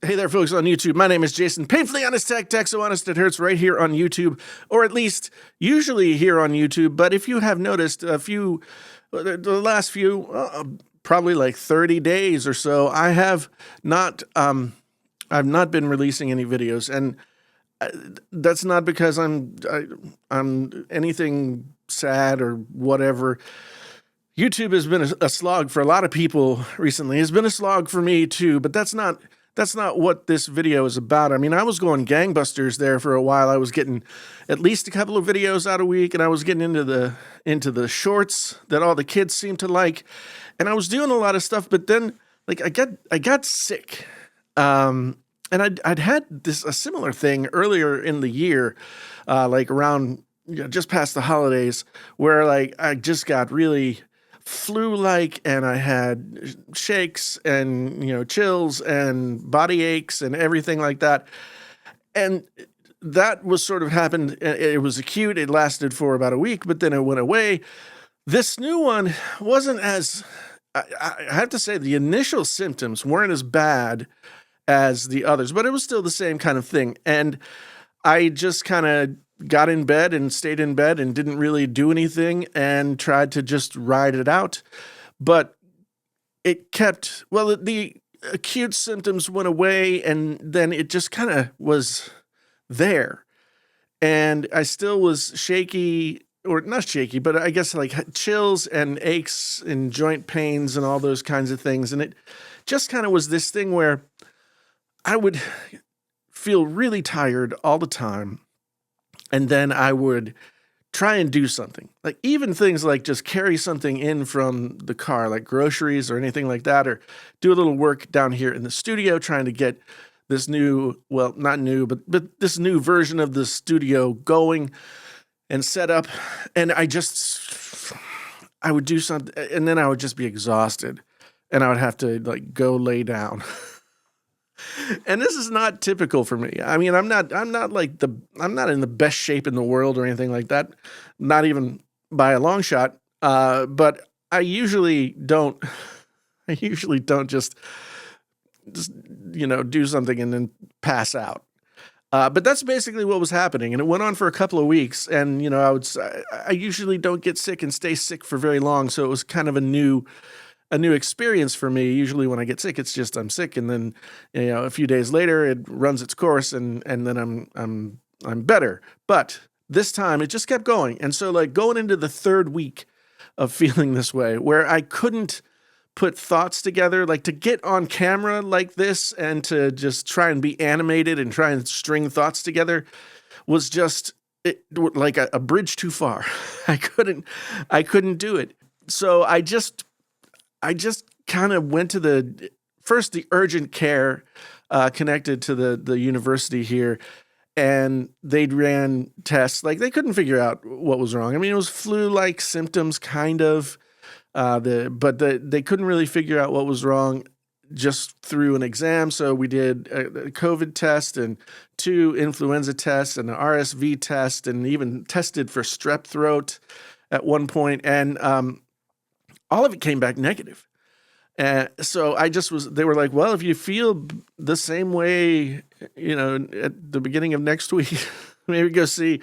Hey there, folks on YouTube. My name is Jason. Painfully Honest Tech, so honest it hurts, right here on YouTube, or at least usually here on YouTube. But if you have noticed the last few, probably like 30 days or so, I've not been releasing any videos, and that's not because I'm anything sad or whatever. YouTube has been a slog for a lot of people recently. It's been a slog for me too, but that's not what this video is about. I mean, I was going gangbusters there for a while. I was getting at least a couple of videos out a week, and I was getting into the shorts that all the kids seem to like, and I was doing a lot of stuff. But then, like, I got sick, and I'd had a similar thing earlier in the year, like around just past the holidays, where like I just got really flu-like, and I had shakes and chills and body aches and everything like that. And that was sort of happened. It was acute. It lasted for about a week, but then it went away. This new one wasn't as, I have to say, the initial symptoms weren't as bad as the others, but it was still the same kind of thing. And I just kind of got in bed and stayed in bed and didn't really do anything and tried to just ride it out. But it kept, well, the acute symptoms went away, and then it just kind of was there. And I still was shaky, or not shaky, but I guess like chills and aches and joint pains and all those kinds of things. And it just kind of was this thing where I would feel really tired all the time. And then I would try and do something, like even things like just carry something in from the car, like groceries or anything like that, or do a little work down here in the studio, trying to get this new, well, not new, but this new version of the studio going and set up. And I would do something, and then I would just be exhausted, and I would have to like go lay down. And this is not typical for me. I mean, I'm not in the best shape in the world or anything like that, not even by a long shot. But I usually don't just do something and then pass out. But that's basically what was happening, and it went on for a couple of weeks. And I usually don't get sick and stay sick for very long, so it was kind of a new experience for me. Usually when I get sick, it's just I'm sick, and then a few days later it runs its course, and then I'm better. But this time it just kept going, and so like going into the third week of feeling this way, where I couldn't put thoughts together, like to get on camera like this and to just try and be animated and try and string thoughts together was just like a bridge too far. I couldn't do it. So I just kind of went to the urgent care connected to the university here, and they ran tests. Like they couldn't figure out what was wrong. I mean, it was flu-like symptoms, kind of, but they couldn't really figure out what was wrong just through an exam. So we did a COVID test and 2 influenza tests and an RSV test, and even tested for strep throat at one point, and all of it came back negative. And so they were like, well, if you feel the same way, at the beginning of next week, maybe go see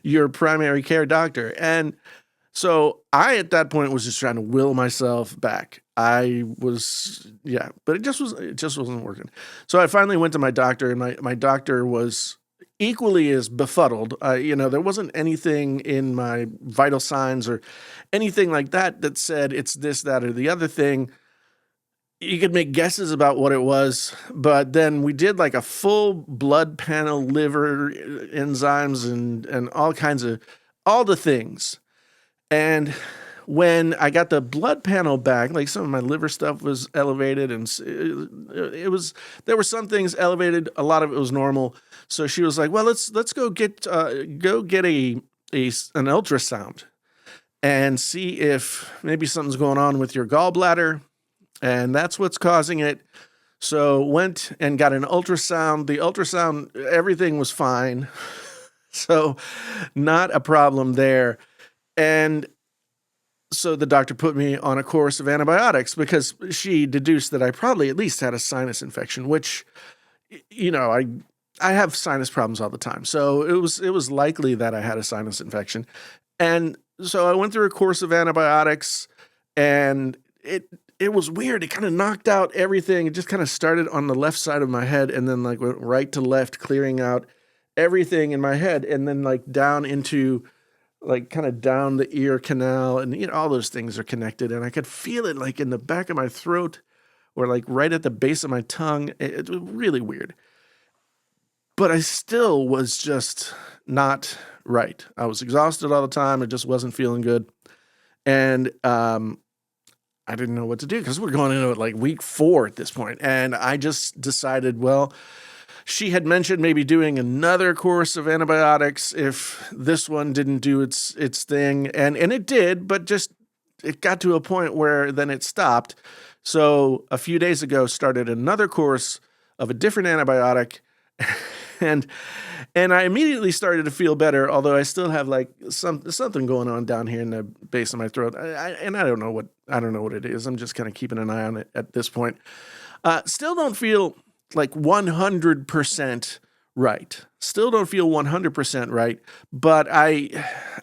your primary care doctor. And so I, at that point, was just trying to will myself back. But it just wasn't working. So I finally went to my doctor, and my doctor was equally as befuddled. There wasn't anything in my vital signs or anything like that said it's this, that, or the other thing. You could make guesses about what it was, but then we did like a full blood panel, liver enzymes, and all the things. And when I got the blood panel back, like some of my liver stuff was elevated, and there were some things elevated. A lot of it was normal. So she was like, well, let's go get an ultrasound and see if maybe something's going on with your gallbladder, and that's what's causing it. So went and got an ultrasound. The ultrasound, everything was fine. So not a problem there. And so the doctor put me on a course of antibiotics because she deduced that I probably at least had a sinus infection, which you know, I have sinus problems all the time, so it was likely that I had a sinus infection, and so I went through a course of antibiotics, and it was weird. It kind of knocked out everything. It just kind of started on the left side of my head, and then like went right to left, clearing out everything in my head, and then like down into like kind of down the ear canal, and all those things are connected, and I could feel it like in the back of my throat or like right at the base of my tongue. It was really weird. But I still was just not right. I was exhausted all the time. I just wasn't feeling good. And I didn't know what to do because we're going into like week 4 at this point. And I just decided, well, she had mentioned maybe doing another course of antibiotics if this one didn't do its thing. And it did, but just it got to a point where then it stopped. So a few days ago, started another course of a different antibiotic, and I immediately started to feel better. Although I still have like something going on down here in the base of my throat, and I don't know what it is. I'm just kind of keeping an eye on it at this point. Still don't feel like 100% right. Still don't feel 100% right, but I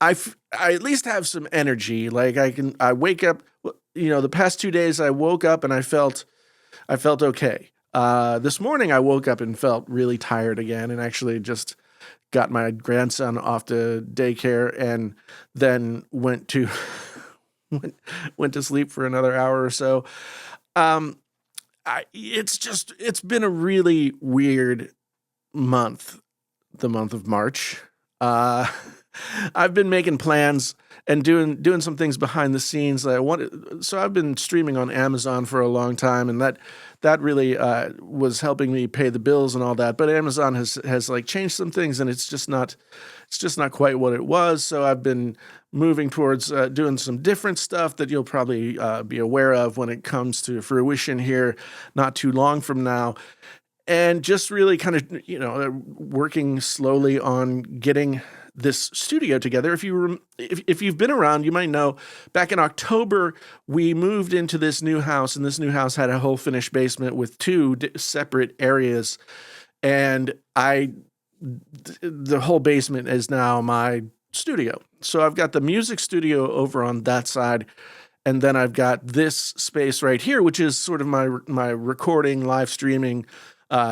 at least have some energy. Like I wake up. The past 2 days I woke up and I felt okay. This morning I woke up and felt really tired again, and actually just got my grandson off to daycare and then went to sleep for another hour or so. It's been a really weird month, the month of March. I've been making plans and doing some things behind the scenes that I wanted. So I've been streaming on Amazon for a long time, and that really was helping me pay the bills and all that. But Amazon has like changed some things, and it's just not quite what it was. So I've been moving towards doing some different stuff that you'll probably be aware of when it comes to fruition here, not too long from now. And just really kind of, working slowly on getting this studio together. If you've been around, you might know back in October, we moved into this new house, and this new house had a whole finished basement with 2 separate areas. And the whole basement is now my studio. So I've got the music studio over on that side. And then I've got this space right here, which is sort of my recording, live streaming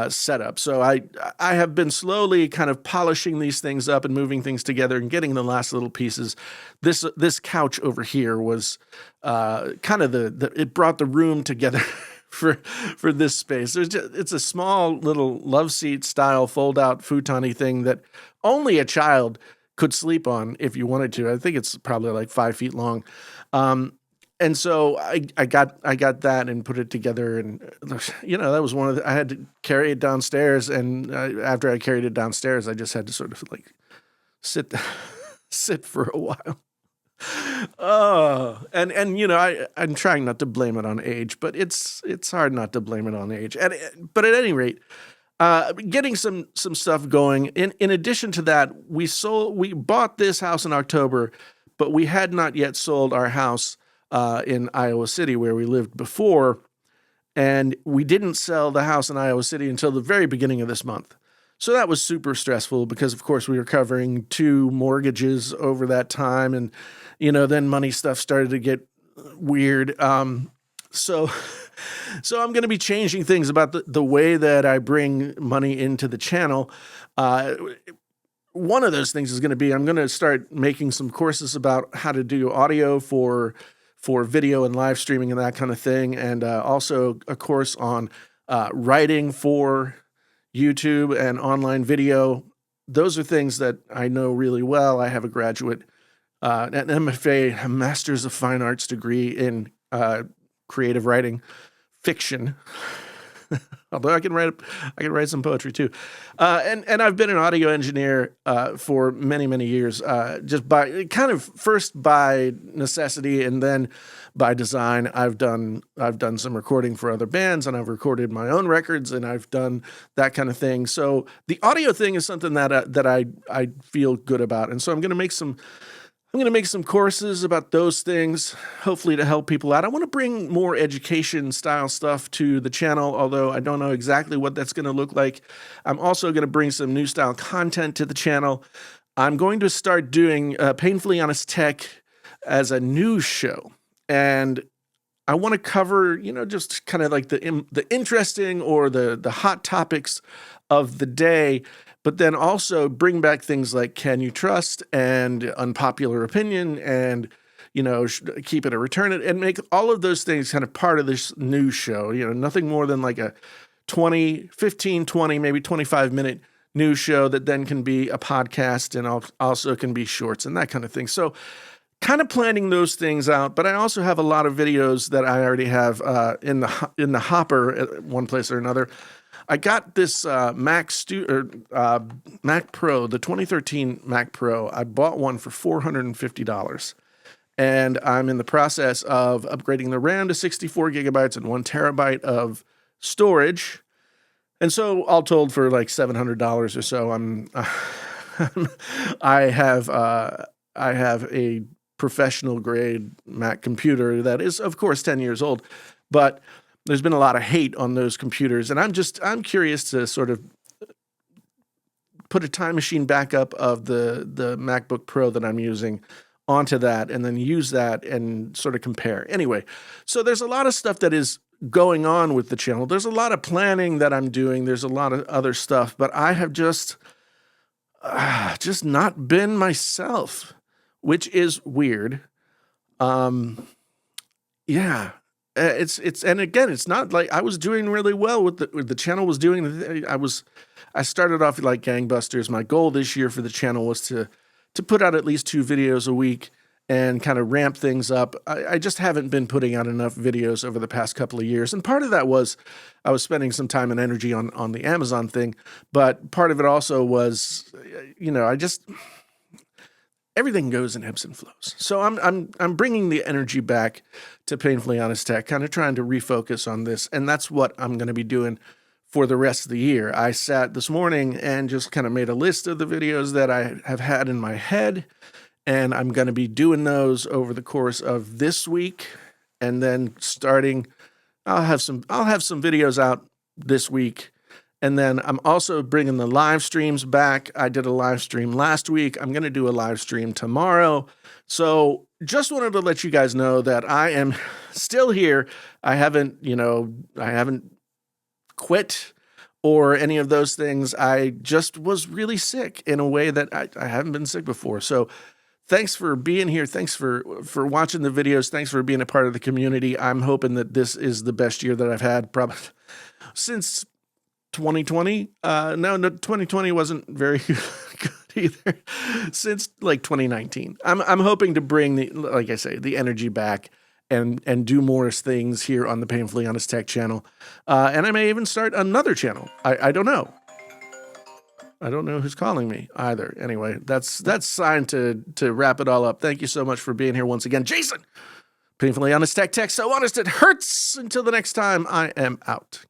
setup. So I have been slowly kind of polishing these things up and moving things together and getting the last little pieces. This couch over here was kind of it brought the room together for this space. It's a small little love seat style fold out futon-y thing that only a child could sleep on if you wanted to. I think it's probably like 5 feet long. And so I got that and put it together, and that was one of I had to carry it downstairs, and after I carried it downstairs, I just had to sort of like sit for a while. Oh, and I'm trying not to blame it on age, but it's hard not to blame it on age. But at any rate, getting some stuff going. In addition to that, we bought this house in October, but we had not yet sold our house in Iowa City where we lived before, and we didn't sell the house in Iowa City until the very beginning of this month. So that was super stressful because, of course, we were covering 2 mortgages over that time, and then money stuff started to get weird. So I'm going to be changing things about the way that I bring money into the channel. One of those things is going to be I'm going to start making some courses about how to do audio for video and live streaming and that kind of thing, and also a course on writing for YouTube and online video. Those are things that I know really well. I have a graduate, an MFA, a Master's of Fine Arts degree in creative writing, fiction. Although I can write some poetry too, and I've been an audio engineer for many, many years, just first by necessity and then by design. I've done some recording for other bands, and I've recorded my own records, and I've done that kind of thing. So the audio thing is something that I feel good about, and so I'm going to make some I'm going to make some courses about those things, hopefully to help people out. I want to bring more education style stuff to the channel, although I don't know exactly what that's going to look like. I'm also going to bring some new style content to the channel. I'm going to start doing Painfully Honest Tech as a news show. And I want to cover, just kind of like the interesting or the hot topics of the day, but then also bring back things like Can You Trust and Unpopular Opinion and, Keep It or Return It, and make all of those things kind of part of this news show. Nothing more than like a 15, 20, maybe 25-minute news show that then can be a podcast and also can be shorts and that kind of thing. So kind of planning those things out, but I also have a lot of videos that I already have in the hopper at one place or another. I got this Mac Pro, the 2013 Mac Pro. I bought one for $450, and I'm in the process of upgrading the RAM to 64 gigabytes and 1 terabyte of storage. And so all told for like $700 or so, I have a professional grade Mac computer that is, of course, 10 years old, but there's been a lot of hate on those computers, and I'm curious to sort of put a time machine backup of the MacBook Pro that I'm using onto that, and then use that and sort of compare. Anyway, so there's a lot of stuff that is going on with the channel. There's a lot of planning that I'm doing. There's a lot of other stuff, but I have just not been myself, which is weird. Yeah. And again, it's not like I was doing really well with the channel was doing. I started off like gangbusters. My goal this year for the channel was to put out at least 2 videos a week and kind of ramp things up. I just haven't been putting out enough videos over the past couple of years. And part of that was I was spending some time and energy on the Amazon thing, but part of it also was, everything goes in ebbs and flows. So I'm bringing the energy back to Painfully Honest Tech, kind of trying to refocus on this, and that's what I'm going to be doing for the rest of the year. I sat this morning and just kind of made a list of the videos that I have had in my head, and I'm going to be doing those over the course of this week, and then I'll have some videos out this week. And then I'm also bringing the live streams back. I did a live stream last week. I'm going to do a live stream tomorrow. So just wanted to let you guys know that I am still here. I haven't quit or any of those things. I just was really sick in a way that I haven't been sick before. So thanks for being here. Thanks for watching the videos. Thanks for being a part of the community. I'm hoping that this is the best year that I've had probably since 2020. No, 2020 wasn't very good either. Since like 2019. I'm hoping to bring the energy back and do more things here on the Painfully Honest Tech channel. And I may even start another channel. I don't know. I don't know who's calling me either. Anyway, that's time to wrap it all up. Thank you so much for being here once again. Jason, Painfully Honest Tech, so honest it hurts. Until the next time, I am out.